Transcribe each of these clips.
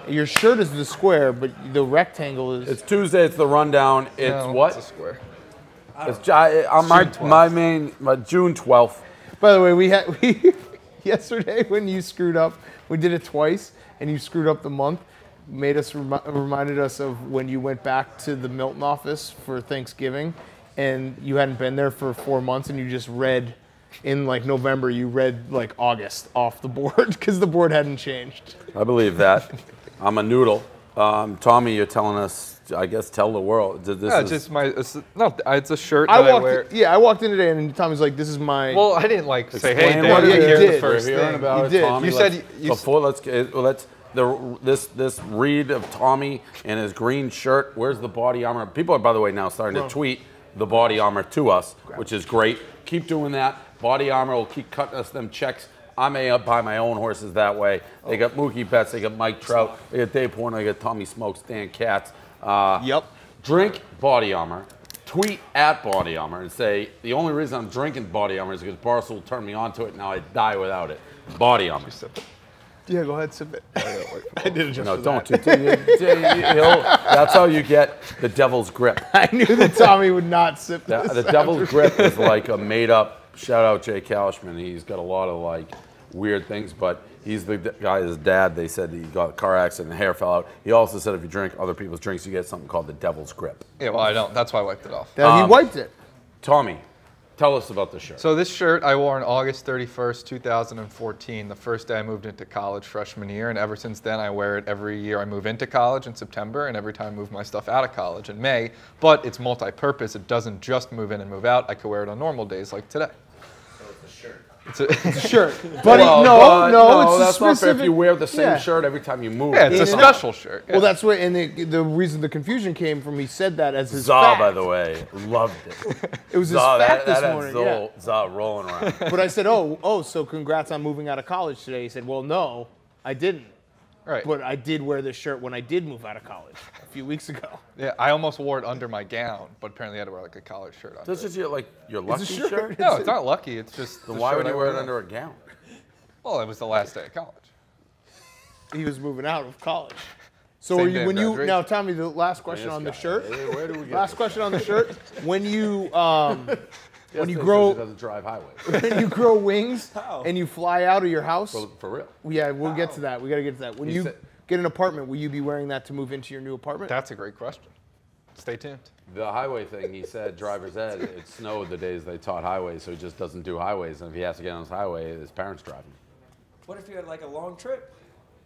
Your shirt is the square, but the rectangle is. It's Tuesday. It's the rundown. It's what? It's a square. It's on my June 12th. By the way, we yesterday when you screwed up, we did it twice, and you screwed up the month. Made us reminded us of when you went back to the Milton office for Thanksgiving, and you hadn't been there for 4 months, and you just read in like November. You read like August off the board because the board hadn't changed. I believe that. I'm a noodle. Tommy, you're telling us. I guess tell the world. It's just my. It's a shirt that I wear. I walked in today, and Tommy's like, "This is my." Well, I didn't like say, "Hey, Explain Dad, what you're it here is. the first We're hearing thing." about You it, did. Tommy. You said Before this read of Tommy and his green shirt. Where's the body armor? People are, by the way, now starting to tweet the body armor to us, which is great. Keep doing that. Body armor will keep cutting us them checks. I may buy my own horses that way. They got Mookie Betts, they got Mike Trout, they got Dave Portnoy, they got Tommy Smokes, Dan Katz. Yep. Drink body armor. Tweet at body armor and say the only reason I'm drinking body armor is because Barstool turned me onto it. And now I die without it. Body armor. Yeah, go ahead, sip it. I did it just No, for don't. that. That's how you get the devil's grip. I knew that Tommy would not sip this. The devil's grip is like a made-up. Shout out Jay Kalishman. He's got a lot of like weird things, but he's the guy. His dad. They said he got a car accident and hair fell out. He also said if you drink other people's drinks, you get something called the devil's grip. Yeah, well, I don't. That's why I wiped it off. He wiped it. Tommy, tell us about the shirt. So this shirt I wore on August 31st, 2014, the first day I moved into college freshman year, and ever since then I wear it every year I move into college in September, and every time I move my stuff out of college in May. But it's multi-purpose. It doesn't just move in and move out. I could wear it on normal days like today. So it's a shirt. It's a shirt. But no, it's that's not fair specific. if you wear the same shirt every time you move. Yeah, it's a special shirt. Yeah. Well, that's what, and the reason the confusion came from, he said that as his Za, fact. by the way, loved it. It was his fact this that morning. had Za rolling around. But I said, oh, so congrats on moving out of college today. He said, well, no, I didn't. Right. But I did wear this shirt when I did move out of college a few weeks ago. Yeah, I almost wore it under my gown, but apparently I had to wear like a collared shirt under This it. is your lucky shirt? No, it's not lucky. It's just. Then why would you wear it under a gown? Well, it was the last day of college. He was moving out of college. So Same are you, day when of you graduation. now, Tommy, the last question on the shirt. Where do we get Last question on the shirt. When you when you He grow doesn't drive highways. when you grow wings and you fly out of your house. For real. Yeah, we'll get to that. We got to get to that. When you get an apartment, will you be wearing that to move into your new apartment? That's a great question. Stay tuned. The highway thing, he said, driver's ed, it snowed the days they taught highways, so he just doesn't do highways. And if he has to get on his highway, his parents drive him. What if you had like a long trip?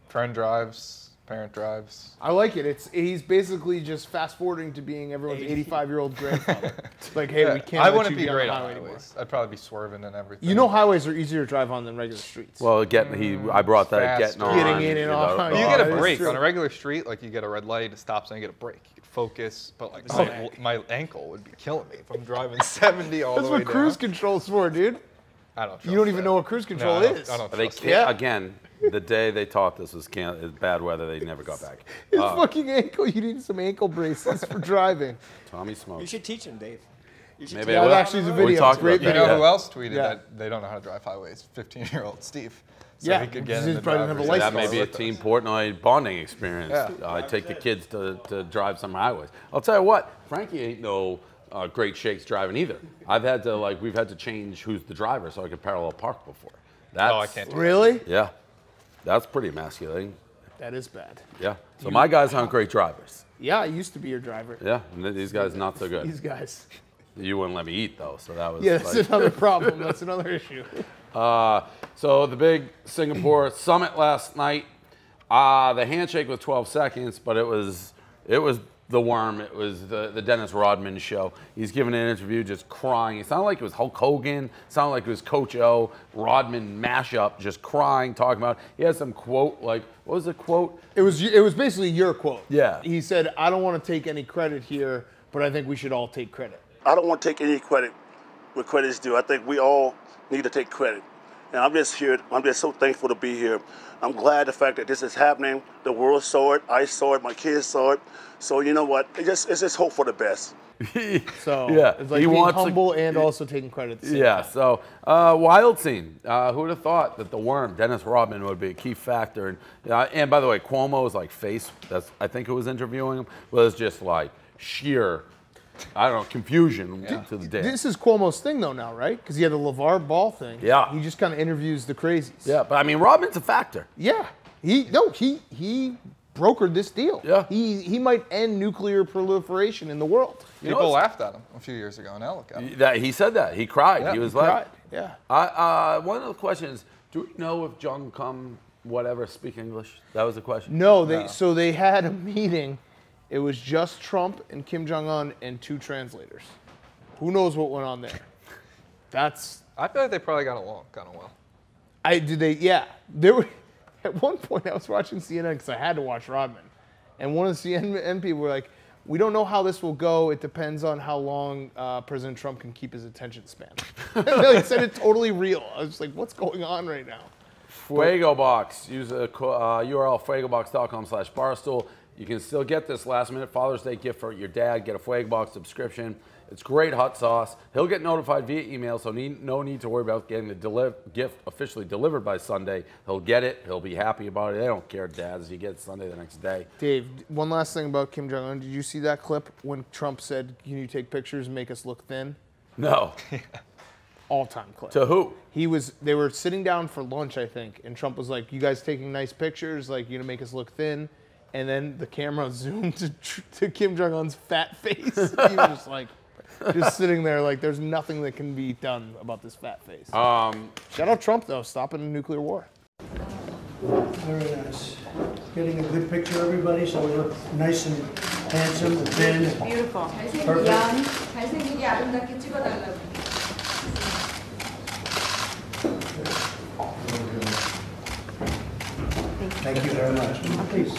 Friend drives, parent drives. I like it. He's basically just fast forwarding to being everyone's 85-year-old grandfather. It's like, hey, we can't. I let wouldn't you be great on highway highways. anymore. I'd probably be swerving and everything. You know, highways are easier to drive on than regular streets. Well, I brought that Faster. getting on. Getting in and off. You get that a is break true. on a regular street, like you get a red light, it stops, and you get a break. You can focus, but like my ankle would be killing me if I'm driving 70 all That's the way what cruise down. control's for, dude. I don't. You don't even know what cruise control No, is. I don't They trust can't, Yeah. Again, the day they taught this was bad weather. They never got back. His fucking ankle. You need some ankle braces for driving. Tommy You smokes. should teach him, Dave. You should Maybe Yeah, I will. actually, the We video. talked It's great about You that. know video. who else tweeted Yeah. that they don't know how to drive highways? 15-year-old Steve. So Yeah, he could get he in the probably didn't have a driver's license. That may be a with us. Team Portnoy bonding experience. Yeah. I take the kids to drive some highways. I'll tell you what, Frankie ain't no great shakes driving either. We've had to change who's the driver so I could parallel park before. That's, Oh, I can't do that. Really? Yeah, that's pretty emasculating. That is bad. Yeah. So my guys aren't great drivers. Yeah, I used to be your driver. Yeah, and these guys not so good. These guys. You wouldn't let me eat though, so that was. Yeah, that's like, another problem. That's another issue. So the big Singapore summit last night, the handshake was 12 seconds, but it was the worm. It was the Dennis Rodman show. He's giving an interview just crying. It sounded like it was Hulk Hogan. It sounded like it was Coach O, Rodman mashup, just crying, talking about. He had some quote, like, what was the quote? It was basically your quote. Yeah. He said, I don't want to take any credit here, but I think we should all take credit. I don't want to take any credit where credit's due. I think we all need to take credit. And I'm just here. I'm just so thankful to be here. I'm glad the fact that this is happening. The world saw it. I saw it. My kids saw it. So you know what? It's just hope for the best. So Yeah, it's like he being wants to- humble and also taking credit at the same Yeah, time. so wild scene. Who would have thought that the worm, Dennis Rodman, would be a key factor? And by the way, Cuomo's like face, that's I think who was interviewing him, was just like sheer, I don't know, confusion to the day. This is Cuomo's thing though now, right? Because he had the LeVar Ball thing. Yeah. He just kind of interviews the crazies. Yeah, but I mean, Rodman's a factor. Yeah. He brokered this deal. Yeah. He might end nuclear proliferation in the world. People laughed at him a few years ago, and now look at him. He said that. He cried. Yeah, he was cried. like, Yeah. one of the questions, do we know if Jong Un, whatever, speak English? That was the question. No, so they had a meeting. It was just Trump and Kim Jong Un and 2 translators. Who knows what went on there? I feel like they probably got along kind of well. There were at one point I was watching CNN because I had to watch Rodman, and one of the CNN people were like, "We don't know how this will go. It depends on how long President Trump can keep his attention span." They said it totally real. I was just like, "What's going on right now?" Fuego Box. Use the URL fuegobox.com/barstool. You can still get this last-minute Father's Day gift for your dad. Get a Fuego Box subscription. It's great hot sauce. He'll get notified via email, so no need to worry about getting the gift officially delivered by Sunday. He'll get it. He'll be happy about it. They don't care, dads. You get it Sunday the next day. Dave, one last thing about Kim Jong Un. Did you see that clip when Trump said, "Can you take pictures and make us look thin"? No. All-time clip. To who? They were sitting down for lunch, I think, and Trump was like, "You guys taking nice pictures? Like, you gonna make us look thin?" And then the camera zoomed to Kim Jong Un's fat face. He was just like, just sitting there, like, there's nothing that can be done about this fat face. Shout out Trump though, stopping a nuclear war. Very nice. Getting a good picture, everybody, so we look nice and handsome and thin. Beautiful. Perfect. 잘생기게 아름답게 찍어달라고. Thank you very much. Please.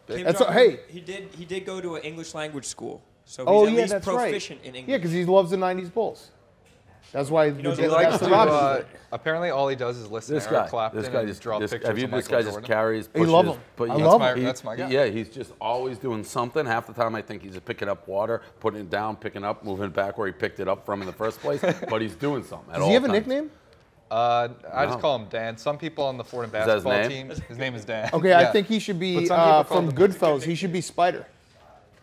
Hey. He did go to an English language school, so he's Oh at yeah, least that's proficient right. in English. Yeah, because he loves the '90s Bulls. That's why knows He a likes That's the to, Rodgers apparently all he does is listen to Eric Clapton and draw pictures of this Michael guy just Jordan. carries. You love pushes, him. but I he- love him. That's my guy. Yeah, he's just always doing something. Half the time I think he's just picking up water, putting it down, picking up, moving it back where he picked it up from in the first place. But he's doing something at all Does he have a times. nickname? I No. just call him Dan. Some people on the Fordham that his basketball name? team, his name is Dan. Okay, Yeah. I think he should be But some people call from him- Goodfellas. He should be Spider.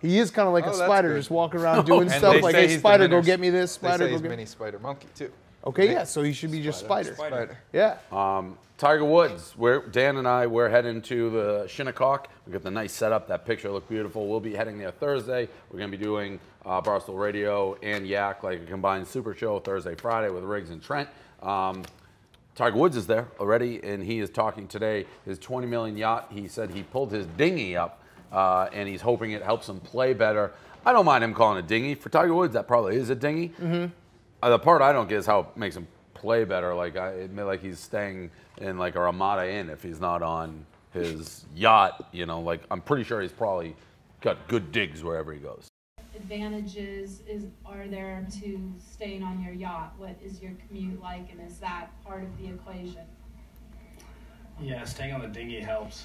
He is kind of like Oh, a that's spider, good. just walking around doing And stuff they like, say "Hey, he's the Spider, go mini- get me this." They Spider, say go he's get. mini spider monkey too. Okay, yeah, so he should be just Spider. Spider. Yeah. Tiger Woods, Dan and I, we're heading to the Shinnecock. We got the nice setup. That picture looked beautiful. We'll be heading there Thursday. We're going to be doing Barstool Radio and Yak, like a combined super show, Thursday, Friday with Riggs and Trent. Tiger Woods is there already, and he is talking today. His $20 million yacht, he said he pulled his dinghy up, and he's hoping it helps him play better. I don't mind him calling it dinghy. For Tiger Woods, that probably is a dinghy. The part I don't get is how it makes him play better. Like he's staying in like a Ramada Inn if he's not on his yacht. You know, like I'm pretty sure he's probably got good digs wherever he goes. Advantages are there to staying on your yacht? What is your commute like, and is that part of the equation? Yeah, staying on the dinghy helps.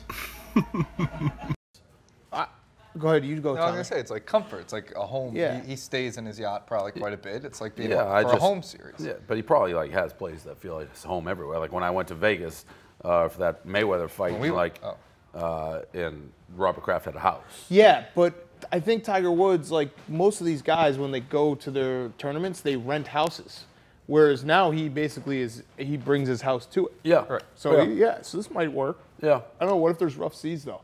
Go ahead, you go. No, I was Tommy. gonna say it's like comfort. It's like a home. Yeah. He stays in his yacht probably quite a bit. It's like being Yeah, for a home series. Yeah, but he probably like has places that feel like his home everywhere. Like when I went to Vegas for that Mayweather fight, and Robert Kraft had a house. Yeah, but I think Tiger Woods, like most of these guys, when they go to their tournaments, they rent houses. Whereas now he basically he brings his house to it. Yeah. Right. So so this might work. Yeah. I don't know. What if there's rough seas though?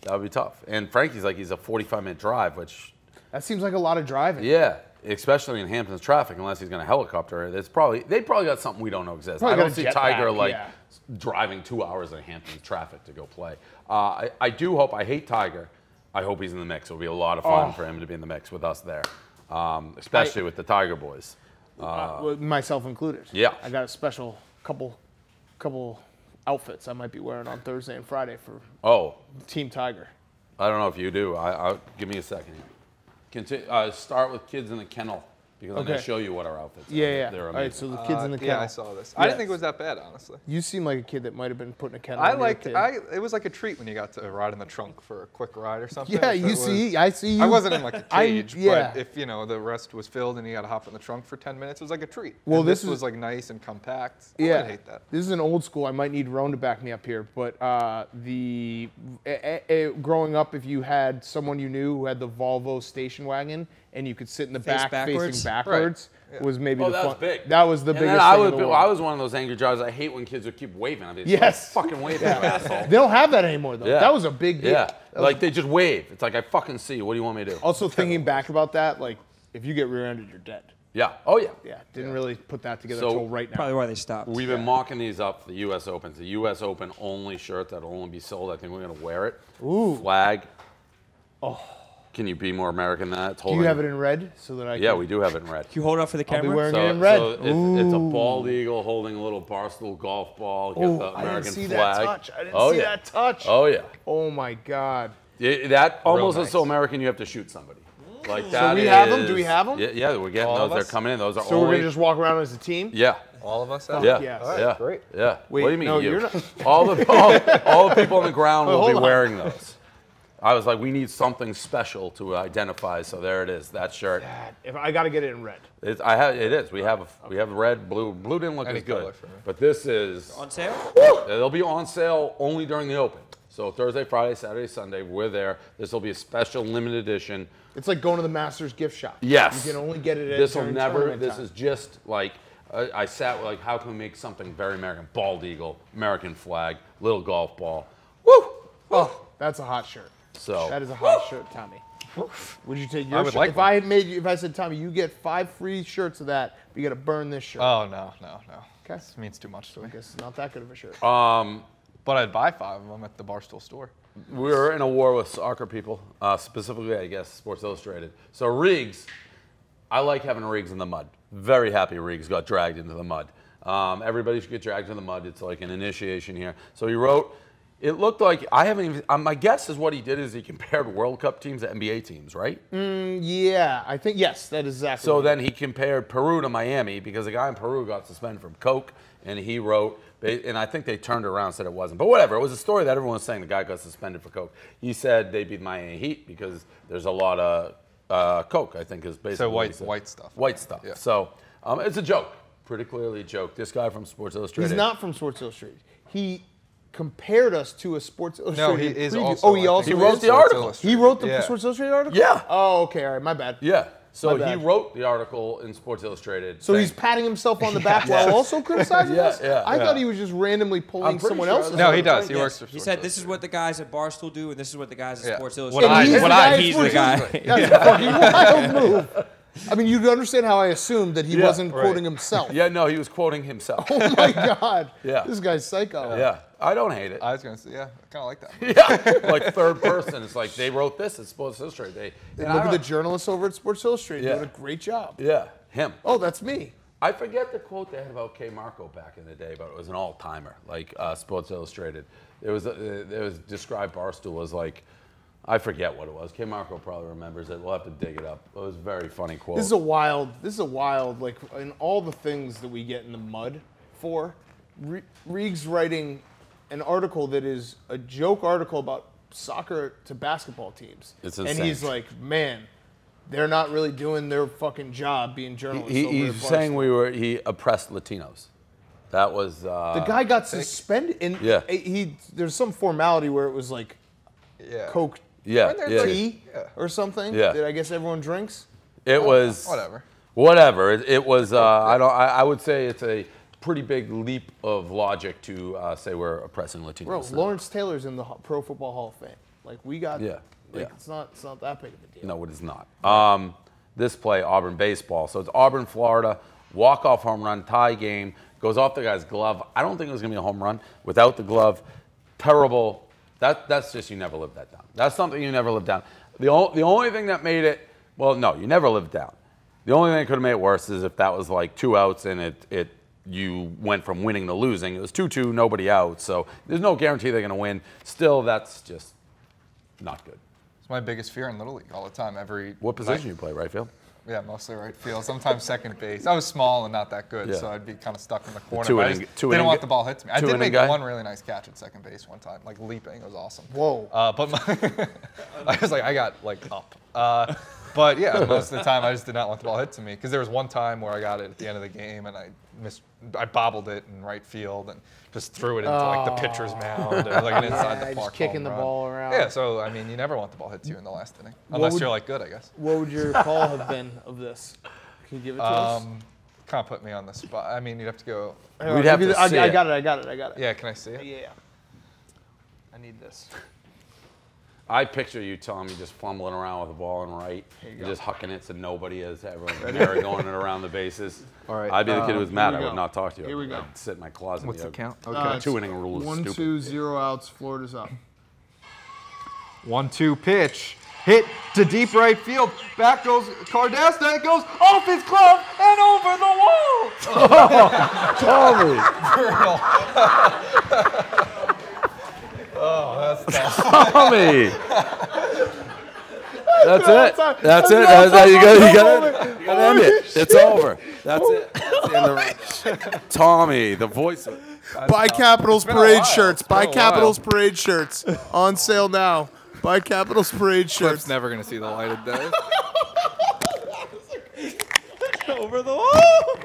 That would be tough. And Frankie's like he's a 45-minute drive, which That seems like a lot of driving. yeah, especially in Hamptons traffic, unless he's going to helicopter. They probably got something we don't know exists. Probably I got don't a see jet Tiger pack, like yeah. driving 2 hours in Hamptons traffic to go play. I do hope. I hate Tiger. I hope he's in the mix. It'll be a lot of fun for him to be in the mix with us there, especially with the Tiger boys. Myself included. Yeah. I got a special couple outfits I might be wearing on Thursday and Friday for Team Tiger. I don't know if you do. Give me a second here. Start with kids in the kennel. because I'm going to show you what our outfits are. Yeah. They're All amazing. right, so the kids in the kennel. Yeah, I saw this. I didn't think it was that bad, honestly. You seem like a kid that might have been put in a kennel. It was like a treat when you got to ride in the trunk for a quick ride or something. Yeah, I see you. I wasn't in like a cage, yeah. but if the rest was filled and you got to hop in the trunk for 10 minutes, it was like a treat. Well, and this was like nice and compact. Yeah, I hate that. This is an old school. I might need Ron to back me up here, but growing up, if you had someone you knew who had the Volvo station wagon and you could sit in the back facing backwards, was maybe the fun. Big. That was the biggest thing I in the world. was one of those angry drivers. I hate when kids would keep waving. I mean, yes, fucking waving, you asshole. They don't have that anymore though. Yeah. That was a big deal. Yeah, like they just wave. It's like I fucking see you. What do you want me to do? Also, thinking back about that, like if you get rear-ended, you're dead. Yeah. Oh yeah. Yeah. Didn't really put that together So, until right now. Probably why they stopped. We've been mocking these up for the U.S. Open. It's a U.S. Open only shirt that'll only be sold. I think we're gonna wear it. Ooh. Flag. Oh. Can you be more American than that? It's Do you have it in red so that I? Yeah, can... we do have it in red. Can you hold it up for the camera? I'll be wearing it in red. So it's a bald eagle holding a little Barstool golf ball. Oh, the American I didn't see flag. that touch. I didn't see that touch. Oh yeah. Oh my God. That almost nice. is so American. You have to shoot somebody. Like that. So we have them. Do we have them? Yeah, we're getting those. They're coming in. Those are So we're gonna just walk around as a team. Yeah. All of us have Yeah. Yes. All right, Yeah. great. Yeah. Wait, what do you mean no, you? you're not. all the people on the ground will be hold on. wearing those. I was like, we need something special to identify. So there it is. That shirt. If I got to get it in red. It is. We have red, blue. Blue didn't look Any as good, color for me. but this is On sale? They'll be on sale only during the Open. So Thursday, Friday, Saturday, Sunday, we're there. This will be a special limited edition. It's like going to the Masters gift shop. Yes. You can only get it at This will during never. tournament This time. is just like I sat like, how can we make something very American? Bald eagle, American flag, little golf ball. Woo! Oh, that's a hot shirt. So That is a hot shirt, Tommy. Would you take your I would shirt? like If I had made you, if I said, Tommy, you get 5 free shirts of that, but you got to burn this shirt. Oh, no. Okay. This means too much to me. I guess it's not that good of a shirt. But I'd buy 5 of them at the Barstool store. we're in a war with soccer people, specifically, I guess, Sports Illustrated. So Riggs, I like having Riggs in the mud. Very happy Riggs got dragged into the mud. Everybody should get dragged into the mud. It's like an initiation here. So he wrote, it looked like, I haven't even, my guess is what he did is he compared World Cup teams to NBA teams, right? Yeah, I think, yes, that is exactly So right. then he compared Peru to Miami because the guy in Peru got suspended from coke, and he wrote, and I think they turned it around and said it wasn't. But whatever, it was a story that everyone was saying the guy got suspended for coke. He said they beat Miami Heat because there's a lot of coke, I think is basically So what he said. white stuff. White stuff. Yeah. So it's a joke, pretty clearly a joke. This guy from Sports Illustrated. He's not from Sports Illustrated. He compared us to a Sports Illustrated. No, he is preview. also. Oh, he also He wrote is? the article. He wrote the Yeah. Sports Illustrated article? Yeah. Oh, okay, all right, my bad. Yeah. So My he bad. wrote the article in Sports Illustrated. So saying- he's patting himself on the back while also criticizing Yeah, us? yeah, I yeah. thought he was just randomly pulling I'm pretty someone sure else's. No, he article. does. He Yes. works for He Sports said, this is what the guys at Barstool do, and this is what the guys at Yeah. Sports What Illustrated I- do. he's what the I- guy at he's Sports the guy. Illustrated. That's a fucking wild move. I mean, you understand how I assumed that he Yeah, wasn't right. quoting himself. Yeah, no, he was quoting himself. Oh my God. Yeah. This guy's psycho. Yeah, I don't hate it. I was gonna say, yeah, I kind of like that. Yeah, like third person. It's like they wrote this at Sports Illustrated. And look at the journalists over at Sports Illustrated Yeah. doing a great job. Yeah, him. Oh, that's me. I forget the quote they had about K. Marco back in the day, but it was an all-timer, like Sports Illustrated. It was described Barstool as like, I forget what it was. K. Marco probably remembers it. We'll have to dig it up. It was a very funny quote. This is a wild, like, in all the things that we get in the mud for, Reeg's writing an article that is a joke article about soccer to basketball teams. It's and insane. he's like, man, they're not really doing their fucking job being journalists. over He's at saying Barstool. he oppressed Latinos. That was The guy got suspended. And Yeah. there's some formality where it was like Yeah. Coke yeah, When they're yeah. tea or something Yeah. that I guess everyone drinks. It was Whatever. Whatever. It was. I would say it's a pretty big leap of logic to say we're oppressing Latinos. Bro, now. Lawrence Taylor's in the Pro Football Hall of Fame. Like we got. Yeah, Like yeah. it's not that big of a deal. No, it is not. This play, Auburn baseball. So it's Auburn, Florida. Walk-off home run, tie game. Goes off the guy's glove. I don't think it was going to be a home run without the glove. Terrible. That's just, you never live that down. That's something you never live down. The only thing that made it, well, no, you never lived down. The only thing that could have made it worse is if that was like 2 outs and you went from winning to losing. It was 2-2, nobody out. So there's no guarantee they're going to win. Still, that's just not good. It's my biggest fear in Little League all the time. What position you play, right field? Yeah, mostly right field. Sometimes second base. I was small and not that good, Yeah. so I'd be kind of stuck in the corner. Two but I inning- just two didn't inning want gu- the ball hit to me. I two did inning make guy? one really nice catch at second base one time, like leaping. It was awesome. Whoa. But I was like, I got like up. But yeah, most of the time I just did not want the ball hit to me because there was one time where I got it at the end of the game and I bobbled it in right field and just threw it into like the pitcher's mound or like an inside the park just kicking home the run. ball around. Yeah, so I mean, you never want the ball hit to you in the last inning unless you're like good, I guess. What would your call have been of this? Can you give it to us? Kind of put me on the spot. I mean, you'd have to go. We'd have to see I it. got it. Yeah, can I see it? Yeah. I need this. I picture you, Tom, you just fumbling around with the ball in right. You're just hucking it to nobody as everyone's merry-going it around the bases. All right. I'd be the kid who was mad. here I we would go. not talk to you. Here we go. I'd sit in my closet. What's the and count? Okay. Okay. Two-inning rule is 1, stupid. 2, 0 outs. Florida's up. 1-2 pitch. Hit to deep right field. Back goes Cardasta. It goes off his glove and over the wall. Tommy! Oh, that's tough. Tommy! That's it. That's it. That's how you gotta end it. It's over. That's it. That's the end of it. Tommy, the voice of Buy Capitals been a Parade while. shirts. It's been Buy a while. Capitals Parade shirts. On sale now. Buy Capitals Parade shirts. Clip's never gonna see the light of day. Over the wall.